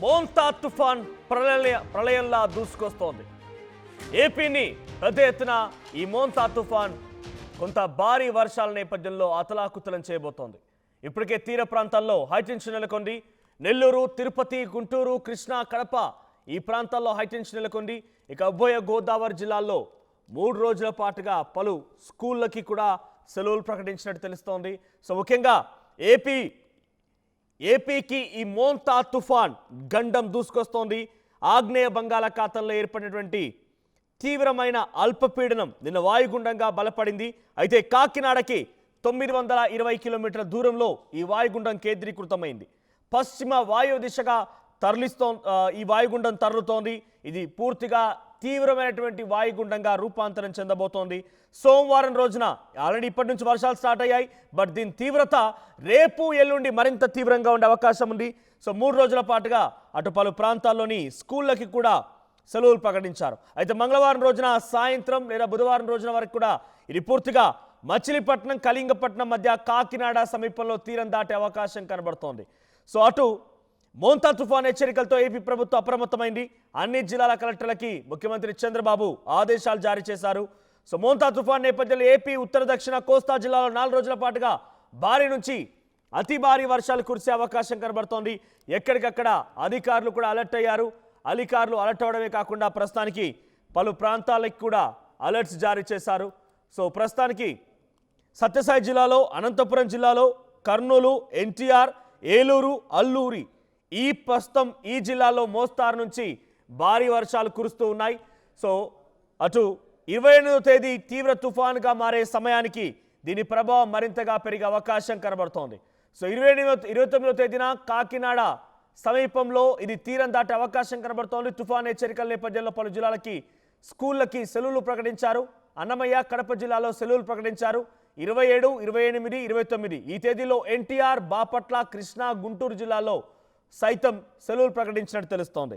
మోంతా తుఫాన్ ప్రళయంలా దూసుకొస్తోంది. ఏపీని పెద్ద ఎత్తున ఈ మోంతా తుఫాన్ కొంత భారీ వర్షాల నేపథ్యంలో అతలాకుతలం చేయబోతోంది. ఇప్పటికే తీర ప్రాంతాల్లో హైటెన్షన్ నెలకొంది. నెల్లూరు, తిరుపతి, గుంటూరు, కృష్ణా, కడప ఈ ప్రాంతాల్లో హైటెన్షన్ నెలకొంది. ఇక ఉభయ గోదావరి జిల్లాల్లో 3 రోజుల పాటుగా పలు స్కూళ్ళకి కూడా సెలవులు ప్రకటించినట్టు తెలుస్తోంది. సో ముఖ్యంగా ఏపీకి ఈ మోంతా తుఫాన్ గండం దూసుకొస్తోంది. ఆగ్నేయ బంగాళాఖాతంలో ఏర్పడినటువంటి తీవ్రమైన అల్పపీడనం నిన్న వాయుగుండంగా బలపడింది. అయితే కాకినాడకి 920 కిలోమీటర్ల దూరంలో ఈ వాయుగుండం కేంద్రీకృతమైంది. పశ్చిమ వాయు దిశగా ఈ వాయుగుండం తరలుతోంది. ఇది పూర్తిగా తీవ్రమైనటువంటి వాయుగుండంగా రూపాంతరం చెందబోతోంది. సోమవారం రోజున ఆల్రెడీ ఇప్పటి నుంచి వర్షాలు స్టార్ట్ అయ్యాయి. బట్ దీని తీవ్రత రేపు ఎల్లుండి మరింత తీవ్రంగా ఉండే అవకాశం ఉంది. సో 3 రోజుల పాటుగా అటు పలు ప్రాంతాల్లోని స్కూళ్ళకి కూడా సెలవులు ప్రకటించారు. అయితే మంగళవారం రోజున సాయంత్రం లేదా బుధవారం రోజున వరకు కూడా ఇది పూర్తిగా మచిలీపట్నం, కళింగపట్నం మధ్య కాకినాడ సమీపంలో తీరం దాటే అవకాశం కనబడుతోంది. సో అటు మోంతా తుఫాన్ హెచ్చరికలతో ఏపీ ప్రభుత్వం అప్రమత్తమైంది. అన్ని జిల్లాల కలెక్టర్లకి ముఖ్యమంత్రి చంద్రబాబు ఆదేశాలు జారీ చేశారు. సో మోంతా తుఫాన్ నేపథ్యంలో ఏపీ ఉత్తర దక్షిణ కోస్తా జిల్లాలో 4 రోజుల పాటుగా భారీ నుంచి అతి భారీ వర్షాలు కురిసే అవకాశం కనబడుతోంది. ఎక్కడికక్కడ అధికారులు కూడా అలర్ట్ అయ్యారు. అధికారులు అలర్ట్ అవడమే కాకుండా ప్రస్తుతానికి పలు ప్రాంతాలకు కూడా అలర్ట్స్ జారీ చేశారు. సో ప్రస్తుతానికి సత్యసాయి జిల్లాలో, అనంతపురం జిల్లాలో, కర్నూలు, ఎన్టీఆర్, ఏలూరు, అల్లూరి ప్రస్తుతం ఈ జిల్లాలో మోస్తారు నుంచి భారీ వర్షాలు కురుస్తూ ఉన్నాయి. సో అటు 28వ తేదీ తీవ్ర తుఫాన్గా మారే సమయానికి దీని ప్రభావం మరింతగా పెరిగే అవకాశం కనబడుతోంది. సో 29వ తేదీన కాకినాడ సమీపంలో ఇది తీరం దాటే అవకాశం కనబడుతోంది. తుఫాన్ హెచ్చరికల నేపథ్యంలో పలు జిల్లాలకి స్కూళ్ళకి సెలవులు ప్రకటించారు. అన్నమయ్య, కడప జిల్లాలో సెలవులు ప్రకటించారు. 27, 28, 29 ఈ తేదీలో ఎన్టీఆర్, బాపట్ల, కృష్ణా, గుంటూరు జిల్లాలో సైతం సెలవులు ప్రకటించినట్టు తెలుస్తోంది.